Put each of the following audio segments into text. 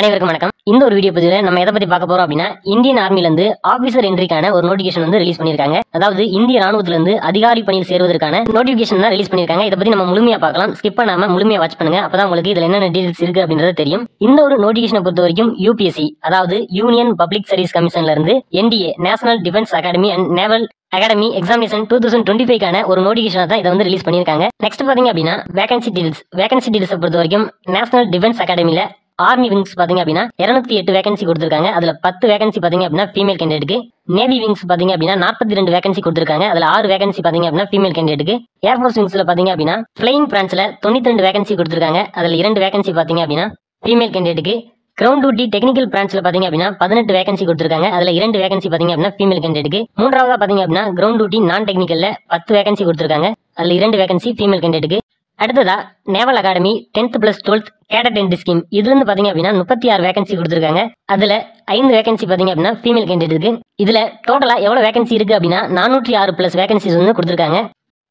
அனைவருக்கும் வணக்கம். இந்த ஒரு வீடியோ பதிவில் நம்ம எதை பத்தி பார்க்க போறோம் அப்படின்னா, இந்தியன் ஆர்மில இருந்து ஆபீசர் என்ட்ரிக்கான ஒரு நோட்டிபிகேஷன் வந்து ரிலீஸ் பண்ணிருக்காங்க. அதாவது இந்திய ராணுவத்துல இருந்து அதிகாரி பணியில் சேருவதற்கான நோட்டிபிகேஷன் தான் ரிலீஸ் பண்ணிருக்காங்க. இதை பத்தி நம்ம முழுமையா பார்க்கலாம். ஸ்கிப் பண்ணாம முழுமையா வாட்ச் பண்ணுங்க. அப்பதான் உங்களுக்கு இதுல என்னென்ன டீடைல்ஸ் இருக்கு அப்படின்றது தெரியும். இந்த ஒரு நோட்டிபிகேஷனை பொறுத்த வரைக்கும் யூபிஎஸ்சி, அதாவது யூனியன் பப்ளிக் சர்வீஸ் கமிஷன்ல இருந்து NDA national defence academy and naval academy examination 2025க்கான ஒரு நோட்டிபிகேஷன் தான் இதை வந்து ரிலீஸ் பண்ணிருக்காங்க. நெக்ஸ்ட் பாத்தீங்க அப்படின்னா வேகன்சி டீடைல்ஸ் பொறுத்த வரைக்கும் நேஷனல் டிஃபென்ஸ் அகாடமில ஆர்மி விங்ஸ் பாத்தீங்க அப்படின்னா 208 வேகன்சி கொடுத்திருக்காங்க. அதுல 10 வேகன்சி பாத்தீங்க அப்படின்னா ஃபீமேல் கேண்டிடேட்டுக்கு. நேவி விங்ஸ் பாத்தீங்க அப்படின்னா 42 வேகன்சி கொடுத்திருக்காங்க. அதுல 6 வேகன்சி பாத்தீங்க அப்படின்னா ஃபீமேல் கேண்டிடேட்டுக்கு. ஏர்ஃபோர்ஸ் விங்ஸ்ல பாத்தீங்க அப்படின்னா ஃபிளையிங் பிரான்ச்ல 92 வேகன்சி கொடுத்திருக்காங்க. அதுல 2 வேகன்சி பாத்தீங்க அப்படின்னா ஃபீமேல் கேண்டிடேட்டுக்கு. கிரவுண்ட் டியூட்டி டெக்னிக்கல் பிரான்ச்ல பாத்தீங்க அப்படின்னா 18 வேகன்சி கொடுத்திருக்காங்க. அதுல 2 வேகன்சி பாத்தீங்க அப்படின்னா ஃபீமேல் கேண்டிடேட்டுக்கு. மூன்றாவதா பாத்தீங்க அப்படின்னா கிரவுண்ட் டியூட்டி நான் டெக்னிக்கல்ல 10 வேகன்சி கொடுத்திருக்காங்க. அதுல 2 வேகன்சி ஃபீமேல் கேண்டிடேட்டுக்கு. அடுத்ததா naval academy 10th + 12th cadet entry scheme, இதுல இருந்து பாத்தீங்க அப்படின்னா 36 வேகன்சி கொடுத்திருக்காங்க. அதுல 5 வேகன்சி பாத்தீங்க அப்படின்னா ஃபீமேல் கேண்டிடேட்டுக்கு. இதுல டோட்டலா எவ்வளவு வேகன்சி இருக்கு அப்படின்னா 406+ வேகன்சிஸ் வந்து கொடுத்திருக்காங்க.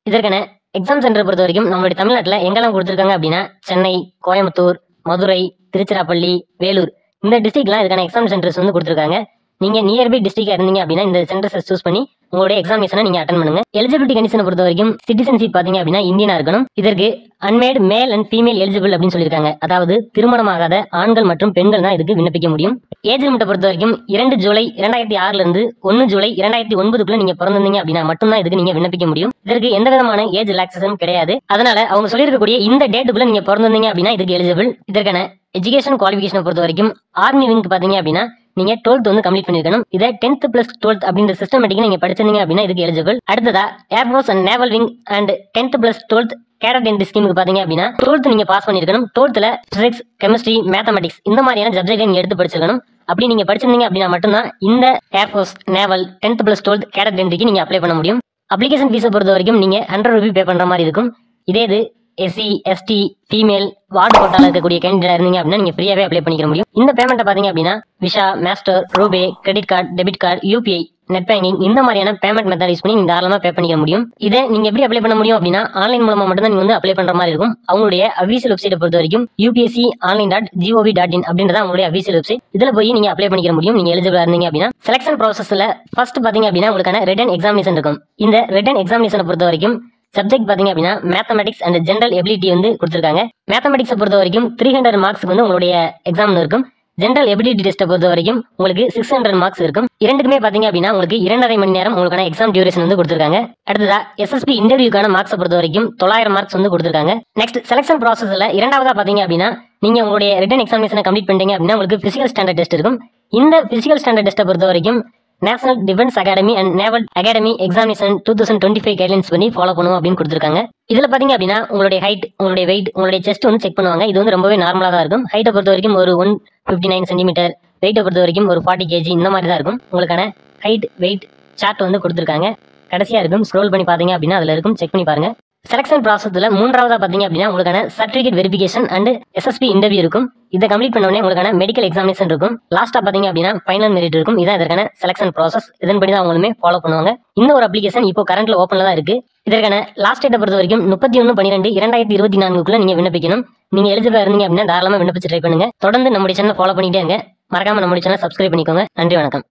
இதற்கான எக்ஸாம் சென்டர் பொறுத்த வரைக்கும் நம்மளுடைய தமிழ்நாட்டில் எங்கெல்லாம் கொடுத்திருக்காங்க அப்படின்னா சென்னை, கோயம்புத்தூர், மதுரை, திருச்சிராப்பள்ளி, வேலூர், இந்த டிஸ்ட்ரிக்ட்லாம் இதுக்கான எக்ஸாம் சென்டர்ஸ் வந்து கொடுத்திருக்காங்க. நீங்க நியர்பை டிஸ்ட்ரிக்டா இருந்தீங்க அப்படின்னா இந்த சென்டர்ஸை சூஸ் பண்ணி உங்களுடைய எக்ஸாமினேஷனை நீங்க அட்டன் பண்ணுங்க. எலிஜிபிலிட்டி கண்டிஷனை பொறுத்த வரைக்கும் சிட்டிசன்ஷிப் பாத்தீங்க அப்படின்னா இந்தியனா இருக்கணும். இதற்கு unmade male and female eligible அப்படின்னு சொல்லியிருக்காங்க. அதாவது திருமணமாகாத ஆண்கள் மற்றும் பெண்கள் தான் இதுக்கு விண்ணப்பிக்க முடியும். ஏஜ் லிமிட்டை பொறுத்த வரைக்கும் 2 ஜூலை 2006 இருந்து 1 ஜூலை 2009க்குள்ள நீங்க பிறந்திருந்தீங்க அப்படின்னா மட்டும்தான் இதுக்கு நீங்க விண்ணப்பிக்க முடியும். இதற்கு எந்த விதமான ஏஜ் ரிலாக்ஸேஷன் கிடையாது. அதனால அவங்க சொல்லியிருக்கக்கூடிய இந்த டேட்டுக்குள்ள நீங்க பிறந்திருந்தீங்க அப்படின்னா இதுக்கு எலிஜிபிள். இதற்கான எஜுகேஷன் குவாலிஃபிகேஷனை பொறுத்த வரைக்கும் ஆர்மி விங்க் பாத்தீங்க அப்படின்னா நீங்க 12th வந்து கம்ப்ளீட் பண்ணிருக்கணும். இதை 10th + 12th அப்படின்ற சிஸ்டமேட்டிக்கா நீங்க படிச்சிருந்தீங்க அப்படின்னா இதுக்கு எலிஜிபிள். அடுத்ததா air force and naval wing and 10th + 12th cadet entry ஸ்கீமுக்கு பாத்தீங்க அப்படின்னா 12th நீங்க பாஸ் பண்ணிருக்கணும். 12thல பிசிக்ஸ், கெமிஸ்ட்ரி, மேத்தமெட்டிக்ஸ் இந்த மாதிரியான சப்ஜெக்ட் நீங்க எடுத்து படிச்சிருக்கணும். அப்படி நீங்க படிச்சிருந்தீங்க அப்படின்னா மட்டும்தான் இந்த air force, naval 10th + 12th cadet என்ட்ரிக்கு நீங்க அப்ளை பண்ண முடியும். அப்ளிகேஷன் ஃபீஸை பொறுத்த வரைக்கும் நீங்க 100 ரூபி பே பண்ற மாதிரி இருக்கும். இதே இது SC, ST, ஃபீமேல், வார்டு கோட்டால இருக்கக்கூடிய கேண்டிடேட் இருந்தீங்க அப்படின்னா நீங்க ஃப்ரீயாவே அப்ளை பண்ணிக்க முடியும். இந்த பேமெண்ட்டை பாத்தீங்க அப்படின்னா Visa, Master, RuPay, credit card, debit card, UPI, net banking இந்த மாதிரியான பேமெண்ட் மெத்தட் யூஸ் பண்ணி நீங்க தாராளமா பே பண்ணிக்க முடியும். இதை நீங்க எப்படி அப்ளை பண்ண முடியும் அப்படின்னா ஆன்லைன் மூலமா மட்டும் தான் நீங்க வந்து அப்ளை பண்ற மாதிரி இருக்கும். அவங்களுடைய அபிஷியல் வெப்சைட்டை பொறுத்த வரைக்கும் upsconline.gov.in அப்படின்றத அவங்களுடைய அபிஷியல் வெப்சைட். இதுல போய் நீங்க அப்ளை பண்ணிக்க முடியும். நீங்க எலிஜிபிளா இருந்தீங்க அப்படின்னா செலக்ஷன் ப்ராசஸ்ல ஃபர்ஸ்ட் பாத்தீங்க அப்படின்னா உங்களுக்கான ரிட்டன் எக்ஸாமினேஷன் இருக்கும். இந்த ரிட்டன் எக்ஸாமினேஷனை பொறுத்த வரைக்கும் சப்ஜெக்ட் பாத்தீங்க அப்படின்னா மேத்தமெட்டிக்ஸ் அண்ட் ஜெனரல் எபிலிட்டி வந்து கொடுத்திருக்காங்க. மேத்தமெட்டிக்ஸை பொறுத்த வரைக்கும் 300 மார்க்ஸ்க்கு வந்து உங்களுடைய எக்ஸாம் இருக்கும். ஜெனரல் எபிலிட்டி டெஸ்ட்டை பொறுத்த வரைக்கும் உங்களுக்கு 600 மார்க்ஸ் இருக்கும். இரண்டுக்குமே பாத்தீங்க அப்படின்னா உங்களுக்கு 2.5 மணி நேரம் உங்களுக்கான எக்ஸாம் டியூரேஷன் வந்து கொடுத்திருக்காங்க. அடுத்ததா SSB இன்டர்வியூக்கான மார்க்ஸை பொறுத்த வரைக்கும் 900 மார்க்ஸ் வந்து கொடுத்திருக்காங்க. நெக்ஸ்ட் செலக்ஷன் ப்ராசஸ்ல இரண்டாவதா பாத்தீங்க அப்படின்னா நீங்க உங்களுடைய ரிட்டன் எக்ஸாமினேஷனை கம்ப்ளீட் பண்ணிட்டீங்க அப்படின்னா உங்களுக்கு பிசிக்கல் ஸ்டாண்டர்ட் டெஸ்ட் இருக்கும். இந்த பிசிக்கல் ஸ்டாண்டர்ட் டெஸ்ட்டை பொறுத்த வரைக்கும் national defence academy and naval academy examination 2025 guidelines பண்ணி ஃபாலோ பண்ணுவோம் அப்படின்னு கொடுத்திருக்காங்க. இதுல பாத்தீங்க அப்படின்னா உங்களுடைய ஹைட், உங்களுடைய வெயிட், உங்களுடைய செஸ்ட் வந்து செக் பண்ணுவாங்க. இது வந்து ரொம்பவே நார்மலா தான் இருக்கும். ஹைட்டை பொறுத்த வரைக்கும் ஒரு 159 சென்டிமீட்டர், வெயிட்டை பொறுத்த வரைக்கும் ஒரு 40 kg இந்த மாதிரி தான் இருக்கும். உங்களுக்கான ஹைட், வெயிட் சார்ட் வந்து கொடுத்திருக்காங்க. கடைசியா இருக்கும், ஸ்க்ரோல் பண்ணி பாத்தீங்க அப்படின்னா அதுல இருக்கும், செக் பண்ணி பாருங்க. செலக்ஷன் ப்ராசஸ்ல மூன்றாவதா பாத்தீங்க அப்படின்னா உங்களுக்கான certificate verification and SSB interview இருக்கும். இதை கம்ப்ளீட் பண்ண உடனே உங்களுக்கான மெடிக்கல் எக்ஸாமினேஷன் இருக்கும். லாஸ்டா பாத்தீங்க அப்படின்னா ஃபைனல் மெரிட் இருக்கும். இதான் இதற்கான செலக்ஷன் ப்ராசஸ். இதன்படி தான் அவங்களுமே ஃபாலோ பண்ணுவாங்க. இந்த ஒரு அப்ளிகேஷன் இப்போ கரண்ட்ல ஓப்பன்ல தான் இருக்கு. இதற்கான லாஸ்ட் டேட்டை பொறுத்த வரைக்கும் 31/12/2024க்குள்ள நீங்க விண்ணப்பிக்கணும். நீங்க எலிஜிபிளா இருந்தீங்க அப்படின்னா தாராளமா விண்ணப்பிச்சு ட்ரை பண்ணுங்க. தொடர்ந்து நம்முடைய சேனலை ஃபாலோ பண்ணிட்டே இருங்க. மறக்காம நம்முடைய சேனலை சப்ஸ்கிரைப் பண்ணிக்கோங்க. நன்றி, வணக்கம்.